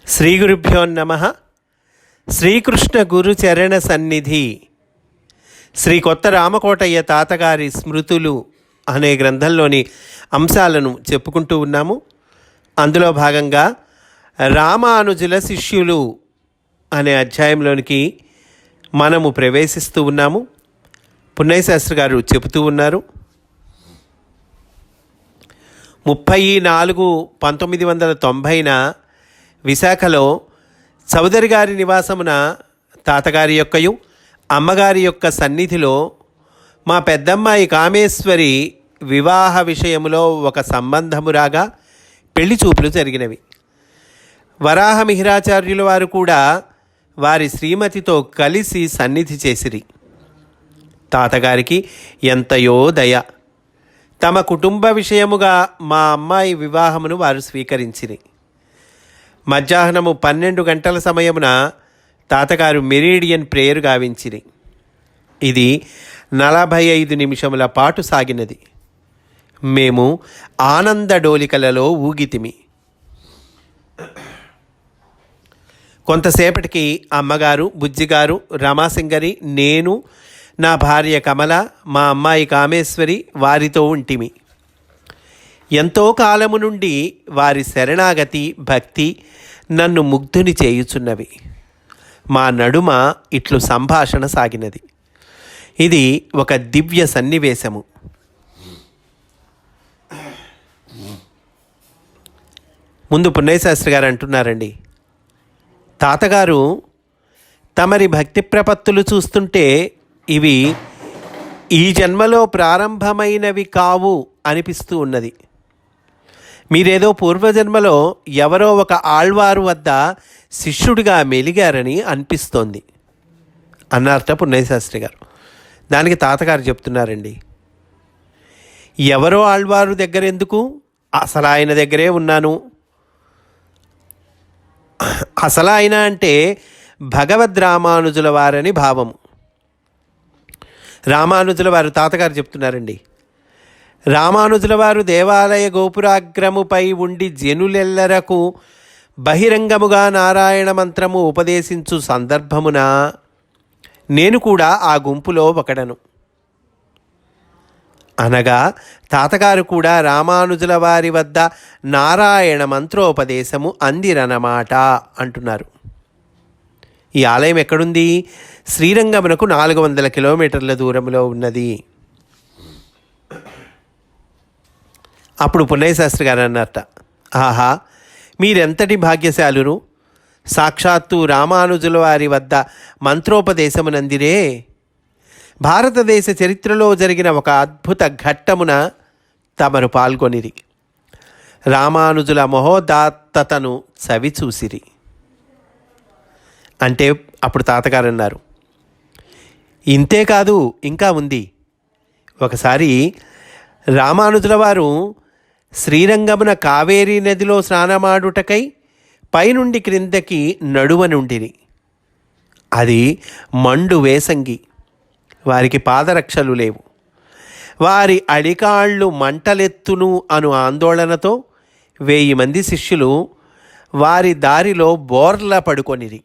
శ్రీ గురుభ్యో నమః. శ్రీకృష్ణ గురు చరణ సన్నిధి శ్రీ కొత్త రామకోటయ్య తాతగారి స్మృతులు అనే గ్రంథంలోని అంశాలను చెప్పుకుంటూ ఉన్నాము. అందులో భాగంగా రామానుజుల శిష్యులు అనే అధ్యాయంలోనికి మనము ప్రవేశిస్తూ ఉన్నాము. పున్నయ్య శాస్త్రి గారు చెబుతూ ఉన్నారు, 30/4/1990 విశాఖలో చౌదరి గారి నివాసమున తాతగారి యొక్కయు అమ్మగారి యొక్క సన్నిధిలో మా పెద్దమ్మాయి కామేశ్వరి వివాహ విషయములో ఒక సంబంధమురాగా పెళ్లి చూపులు జరిగినవి. వరాహ మిహిరాచార్యుల వారు కూడా వారి శ్రీమతితో కలిసి సన్నిధి చేసిరి. తాతగారికి ఎంతయో దయ. తమ కుటుంబ విషయముగా మా అమ్మాయి వివాహమును వారు స్వీకరించిరి. మధ్యాహ్నము 12 గంటల సమయమున తాతగారు మెరీడియన్ ప్రేయర్ గావించిరి. ఇది 45 నిమిషముల పాటు సాగినది. మేము ఆనంద డోలికలలో ఊగితిమి. కొంతసేపటికి అమ్మగారు, బుజ్జిగారు, రమాసింగరి, నేను, నా భార్య కమల, మా అమ్మాయి కామేశ్వరి వారితో ఉంటిమి. ఎంతో కాలము నుండి వారి శరణాగతి, భక్తి నన్ను ముగ్ధుని చేయుచున్నవి. మా నడుమ ఇట్లు సంభాషణ సాగినది. ఇది ఒక దివ్య సన్నివేశము. ముందు పున్నయ్య శాస్త్రి గారు అంటున్నారండి, తాతగారు తమరి భక్తి ప్రపత్తులు చూస్తుంటే ఇవి ఈ జన్మలో ప్రారంభమైనవి కావు అనిపిస్తూ ఉన్నది. మీరేదో పూర్వజన్మలో ఎవరో ఒక ఆళ్వారు వద్ద శిష్యుడిగా మెలిగారని అనిపిస్తోంది అన్నారట పున్నయ్య శాస్త్రి గారు. దానికి తాతగారు చెప్తున్నారండి, ఎవరో ఆళ్వారు దగ్గర ఎందుకు, అసలు ఆయన దగ్గరే ఉన్నాను. అసలు ఆయన అంటే భగవద్ రామానుజుల వారని భావము. రామానుజుల వారు తాతగారు చెప్తున్నారండి, రామానుజుల వారు దేవాలయ గోపురాగ్రముపై ఉండి జనులెల్లరకు బహిరంగముగా నారాయణ మంత్రము ఉపదేశించు సందర్భమున నేను కూడా ఆ గుంపులో ఒకడను. అనగా తాతగారు కూడా రామానుజుల వారి వద్ద నారాయణ మంత్రోపదేశము అందిరన్నమాట అంటున్నారు. ఈ ఆలయం ఎక్కడుంది? శ్రీరంగమునకు 400 కిలోమీటర్ల దూరంలో ఉన్నది. అప్పుడు పున్నయ్య శాస్త్రి గారు అన్నారట, ఆహా, మీరెంతటి భాగ్యశాలురు, సాక్షాత్తు రామానుజుల వారి వద్ద మంత్రోపదేశమునందిరే. భారతదేశ చరిత్రలో జరిగిన ఒక అద్భుత ఘట్టమున తమరు పాల్గొనిరి. రామానుజుల మహోదాత్తతను చవిచూసిరి అంటే అప్పుడు తాతగారు అన్నారు, ఇంతేకాదు ఇంకా ఉంది. ఒకసారి రామానుజుల వారు శ్రీరంగమున కావేరీ నదిలో స్నానమాడుటకై పైనుండి క్రిందకి నడువనుండిరి. అది మండు వేసంగి. వారికి పాదరక్షలు లేవు. వారి అడికాళ్ళు మంటలెత్తును అను ఆందోళనతో 1000 మంది శిష్యులు వారి దారిలో బోర్ల పడుకొనిరి.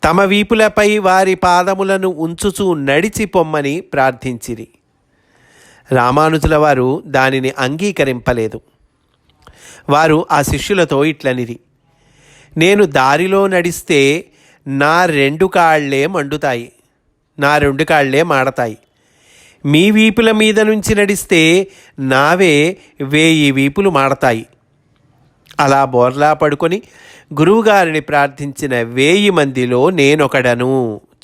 తమ వీపులపై వారి పాదములను ఉంచుచూ నడిచి పొమ్మని ప్రార్థించిరి. రామానుజుల వారు దానిని అంగీకరింపలేదు. వారు ఆ శిష్యులతో ఇట్లనిరి, నేను దారిలో నడిస్తే నా 2 కాళ్లే మండుతాయి, నా 2 కాళ్లే మాడతాయి. మీ వీపుల మీద నుంచి నడిస్తే నావే 1000 వీపులు మాడతాయి. అలా బోర్లా పడుకొని గురువుగారిని ప్రార్థించిన 1000 మందిలో నేనొకడను.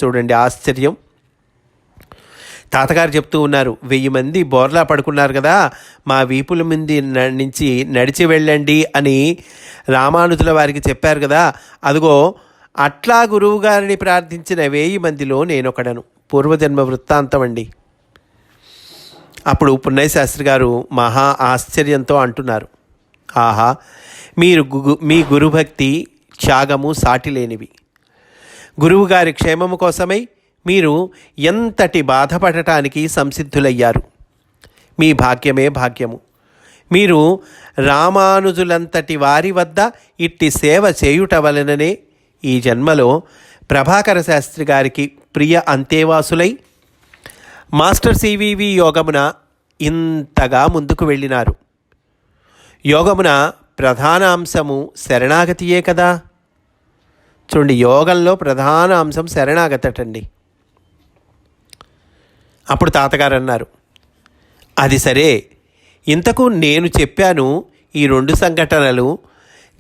చూడండి ఆశ్చర్యం. తాతగారు చెప్తూ ఉన్నారు, 1000 మంది బోర్లా పడుకున్నారు కదా, మా వీపుల మంది నుంచి నడిచి వెళ్ళండి అని రామానుజుల వారికి చెప్పారు కదా. అదిగో అట్లా గురువుగారిని ప్రార్థించిన 1000 మందిలో నేనొకడను. పూర్వజన్మ వృత్తాంతం అండి. అప్పుడు పున్నయ్య శాస్త్రి గారు మహా ఆశ్చర్యంతో అంటున్నారు, ఆహా, మీ గురుభక్తి త్యాగము సాటిలేనివి. గురువుగారి క్షేమము కోసమై మీరు ఎంతటి బాధపడటానికి సంసిద్ధులయ్యారు. మీ భాగ్యమే భాగ్యము. మీరు రామానుజులంతటి వారి వద్ద ఇట్టి సేవ చేయుట వలననే ఈ జన్మలో ప్రభాకర శాస్త్రి గారికి ప్రియ అంతేవాసులై మాస్టర్ సివివి యోగమున ఇంతగా ముందుకు వెళ్ళినారు. యోగమున ప్రధాన అంశము శరణాగతియే కదా. చూడండి, యోగంలో ప్రధాన అంశం శరణాగతటండి. అప్పుడు తాతగారు అన్నారు, అది సరే, ఇంతకు నేను చెప్పాను ఈ 2 సంఘటనలు,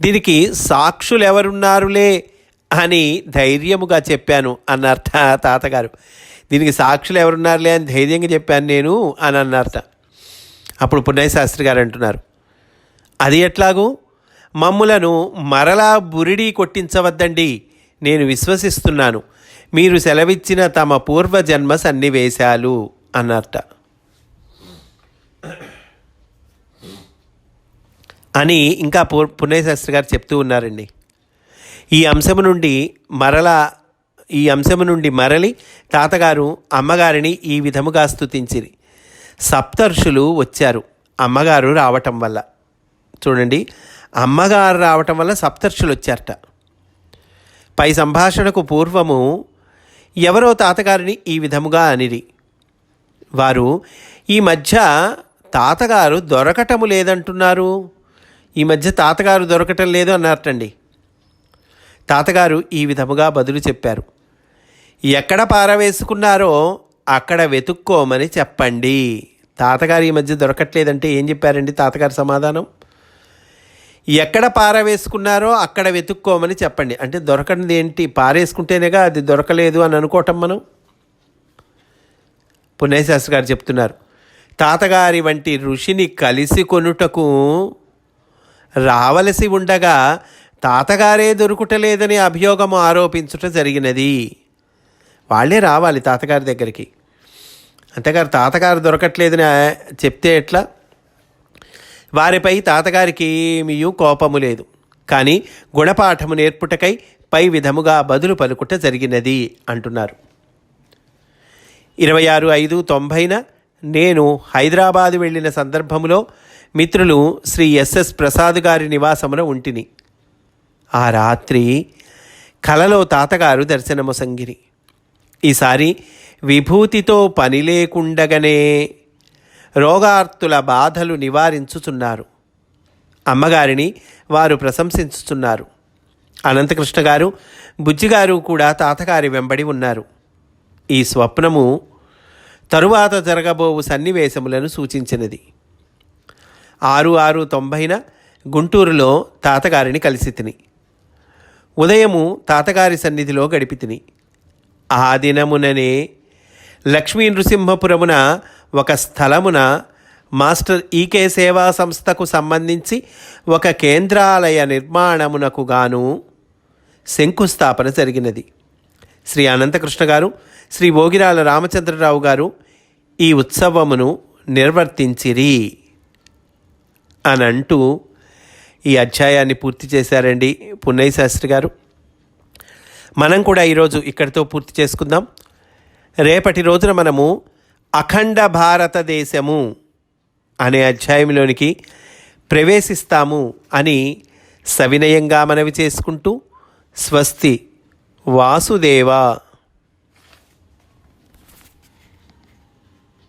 దీనికి సాక్షులు ఎవరున్నారులే అని ధైర్యముగా చెప్పాను అన్నారట తాతగారు. దీనికి సాక్షులు ఎవరున్నారులే అని ధైర్యంగా చెప్పాను నేను అని అన్నారట. అప్పుడు పున్నయ్య శాస్త్రి గారు అంటున్నారు, అది ఎట్లాగూ? మమ్ములను మరలా బురిడి కొట్టించవద్దండి, నేను విశ్వసిస్తున్నాను మీరు సెలవిచ్చిన తమ పూర్వజన్మ సన్నివేశాలు అన్నారట. అని ఇంకా పున్నయ్య శాస్త్రి గారు చెప్తూ ఉన్నారండి. ఈ అంశము నుండి మరలి తాతగారు అమ్మగారిని ఈ విధముగా స్తుతించిరి. సప్తర్షులు వచ్చారు అమ్మగారు రావటం వల్ల. చూడండి, అమ్మగారు రావటం వల్ల సప్తర్షులు వచ్చారట. పై సంభాషణకు పూర్వము ఎవరో తాతగారిని ఈ విధముగా అనిరి. వారు ఈ మధ్య తాతగారు దొరకటము లేదంటున్నారు, ఈ మధ్య తాతగారు దొరకటం లేదు అన్నారటండి. తాతగారు ఈ విధముగా బదులు చెప్పారు, ఎక్కడ పారవేసుకున్నారో అక్కడ వెతుక్కోమని చెప్పండి. తాతగారు ఈ మధ్య దొరకట్లేదంటే ఏం చెప్పారండి తాతగారు సమాధానం? ఎక్కడ పారవేసుకున్నారో అక్కడ వెతుక్కోమని చెప్పండి. అంటే దొరకనిది ఏంటి? పారేసుకుంటేనేగా అది దొరకలేదు అని అనుకోవటం మనం. పున్నయ్య శాస్త్రి గారు చెప్తున్నారు, తాతగారి వంటి ఋషిని కలిసి కొనుటకు రావలసి ఉండగా తాతగారే దొరుకుటలేదని అభియోగము ఆరోపించుట జరిగినది. వాళ్ళే రావాలి తాతగారి దగ్గరికి. అంతేగారు తాతగారు దొరకట్లేదని చెప్తే ఎట్లా? వారిపై తాతగారికి ఏమీ కోపము లేదు, కానీ గుణపాఠము నేర్పుటకై పై విధముగా బదులు పలుకుట జరిగినది అంటున్నారు. 26/5/90న నేను హైదరాబాదు వెళ్ళిన సందర్భములో మిత్రులు శ్రీ ఎస్ఎస్ ప్రసాద్ గారి నివాసమున ఉంటిని. ఆ రాత్రి కలలో తాతగారు దర్శనమొసంగిరి. ఈసారి విభూతితో పని లేకుండగానే రోగార్తుల బాధలు నివారించుచున్నారు. అమ్మగారిని వారు ప్రశంసించుచున్నారు. అనంతకృష్ణ గారు, బుజ్జిగారు కూడా తాతగారి వెంబడి ఉన్నారు. ఈ స్వప్నము తరువాత జరగబోవు సన్నివేశములను సూచించినది. 6/6/90న గుంటూరులో తాతగారిని కలిసి తిని ఉదయము తాతగారి సన్నిధిలో గడిపి తిని. ఆ దినముననే లక్ష్మీ నృసింహపురమున ఒక స్థలమున మాస్టర్ ఈకే సేవా సంస్థకు సంబంధించి ఒక కేంద్రాలయ నిర్మాణమునకు గాను శంకుస్థాపన జరిగినది. శ్రీ అనంతకృష్ణ గారు, శ్రీ భోగిరాల రామచంద్రరావు గారు ఈ ఉత్సవమును నిర్వర్తించిరి అని అంటూ ఈ అధ్యాయాన్ని పూర్తి చేశారండి పున్నయ్య శాస్త్రి గారు. మనం కూడా ఈరోజు ఇక్కడితో పూర్తి చేసుకుందాం. రేపటి రోజున మనము అఖండ భారతదేశము అనే అధ్యాయంలోనికి ప్రవేశిస్తాము అని సవినయంగా మనవి చేసుకుంటూ స్వస్తి వాసుదేవ.